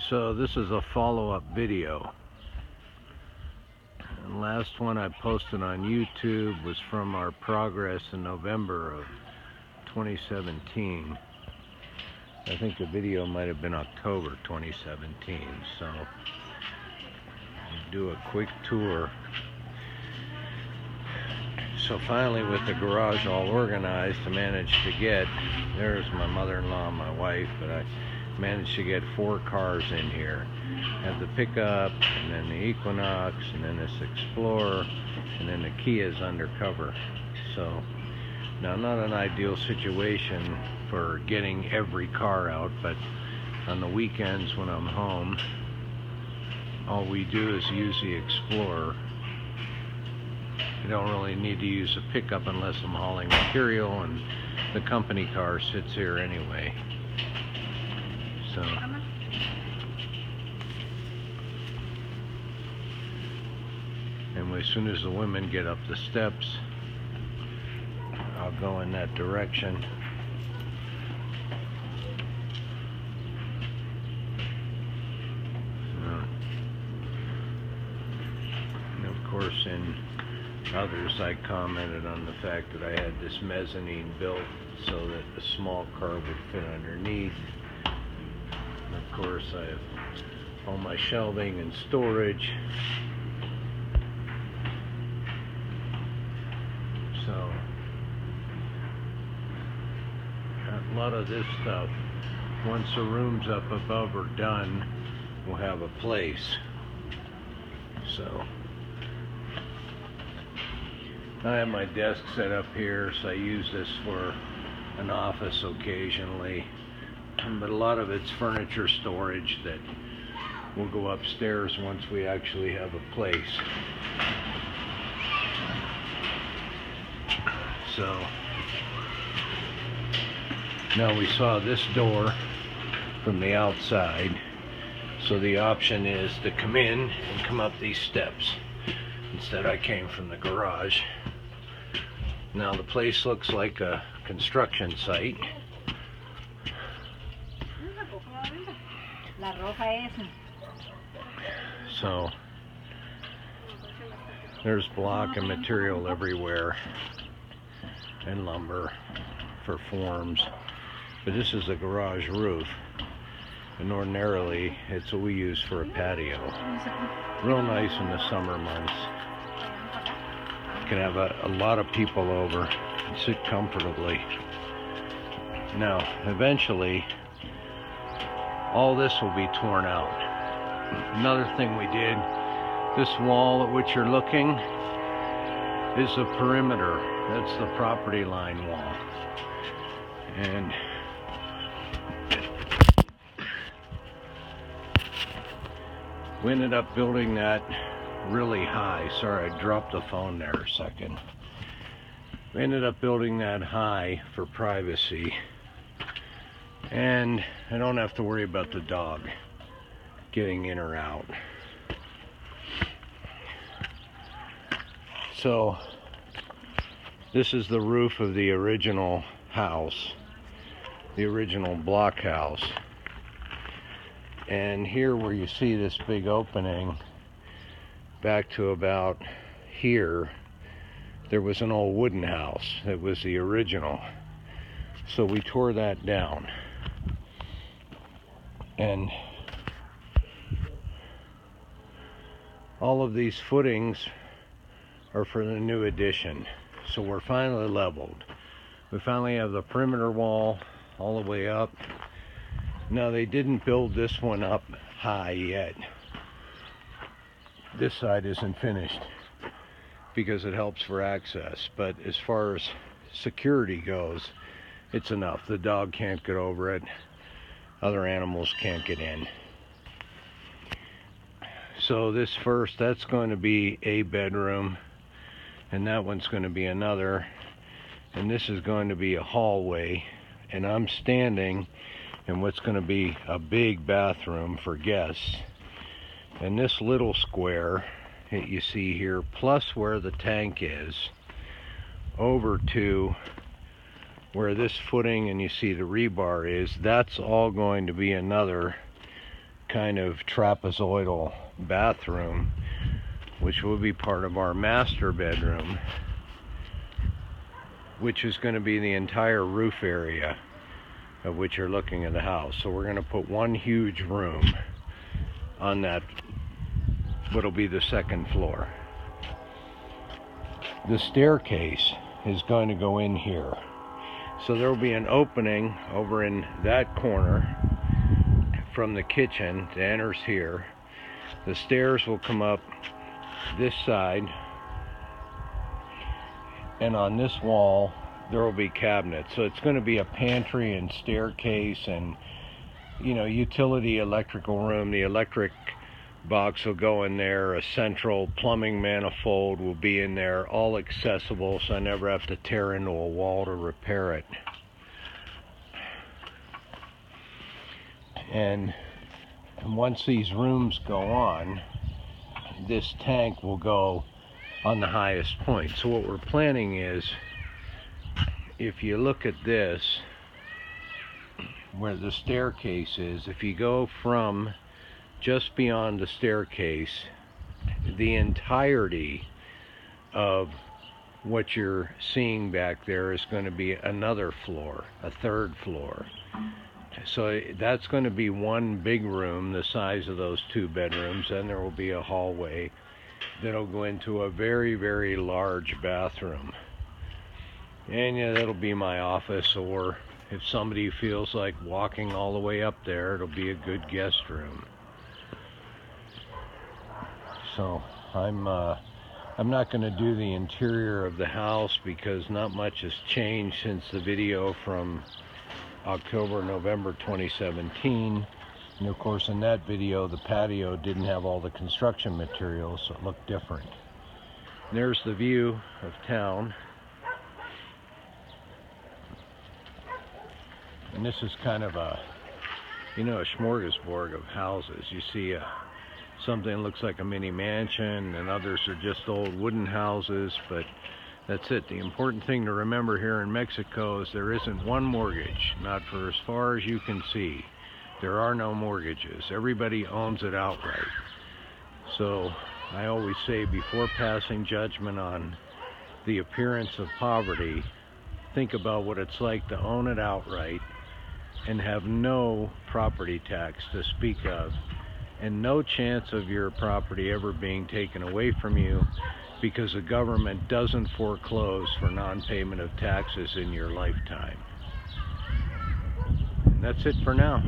So this is a follow-up video. The last one I posted on YouTube was from our progress in November of 2017. I think the video might have been October 2017. So I'll do a quick tour. So finally, with the garage all organized, I managed to get, there's my mother-in-law and my wife, but I managed to get 4 cars in here. I have the pickup, and then the Equinox, and then this Explorer, and then the Kia's undercover. So now, not an ideal situation for getting every car out, but on the weekends when I'm home, all we do is use the Explorer. You don't really need to use a pickup unless I'm hauling material, and the company car sits here anyway. So and as soon as the women get up the steps, I'll go in that direction. And of course, in others, I commented on the fact that I had this mezzanine built so that the small car would fit underneath. And of course, I have all my shelving and storage. So a lot of this stuff, once the rooms up above are done, will have a place. So I have my desk set up here, so I use this for an office occasionally, but a lot of it's furniture storage that will go upstairs once we actually have a place. So now we saw this door from the outside, so the option is to come in and come up these steps. Instead, I came from the garage. Now the place looks like a construction site. So there's block and material everywhere, and lumber for forms. But this is a garage roof, and ordinarily it's what we use for a patio. Real nice in the summer months. You can have a lot of people over and sit comfortably. Now, eventually, all this will be torn out. Another thing we did, this wall at which you're looking is a perimeter. That's the property line wall. And we ended up building that really high. Sorry, I dropped the phone there a second. We ended up building that high for privacy, and I don't have to worry about the dog getting in or out. So this is the roof of the original house, the original block house. And here where you see this big opening, back to about here, there was an old wooden house. It was the original. So we tore that down. And all of these footings are for the new addition. So we're finally leveled. We finally have the perimeter wall all the way up. Now, they didn't build this one up high yet. This side isn't finished because it helps for access, but as far as security goes, it's enough. The dog can't get over it. Other animals can't get in. So this first, that's going to be a bedroom, and that one's going to be another, and this is going to be a hallway, and I'm standing in what's going to be a big bathroom for guests. And this little square that you see here, plus where the tank is, over to where this footing and you see the rebar is, that's all going to be another kind of trapezoidal bathroom, which will be part of our master bedroom, which is going to be the entire roof area of which you're looking at the house. So we're going to put one huge room on that, what'll be the second floor. The staircase is going to go in here. So there will be an opening over in that corner from the kitchen that enters here. The stairs will come up this side, and on this wall there will be cabinets. So it's going to be a pantry and staircase and, you know, utility electrical room. The electric box will go in there. A central plumbing manifold will be in there, all accessible, so I never have to tear into a wall to repair it. And once these rooms go on, this tank will go on the highest point. So what we're planning is, if you look at this, where the staircase is, if you go from just beyond the staircase, the entirety of what you're seeing back there is going to be another floor, a third floor. So that's going to be one big room the size of those two bedrooms, and there will be a hallway that'll go into a very, very large bathroom. And yeah, that'll be my office, or if somebody feels like walking all the way up there, it'll be a good guest room. So I'm not going to do the interior of the house because not much has changed since the video from October, November 2017. And of course, in that video, the patio didn't have all the construction materials, so it looked different. And there's the view of town. And this is kind of a, you know, a smorgasbord of houses. You see something that looks like a mini mansion, and others are just old wooden houses, but that's it. The important thing to remember here in Mexico is there isn't one mortgage, not for as far as you can see. There are no mortgages. Everybody owns it outright. So I always say, before passing judgment on the appearance of poverty, think about what it's like to own it outright and have no property tax to speak of, and no chance of your property ever being taken away from you, because the government doesn't foreclose for non-payment of taxes in your lifetime. And that's it for now.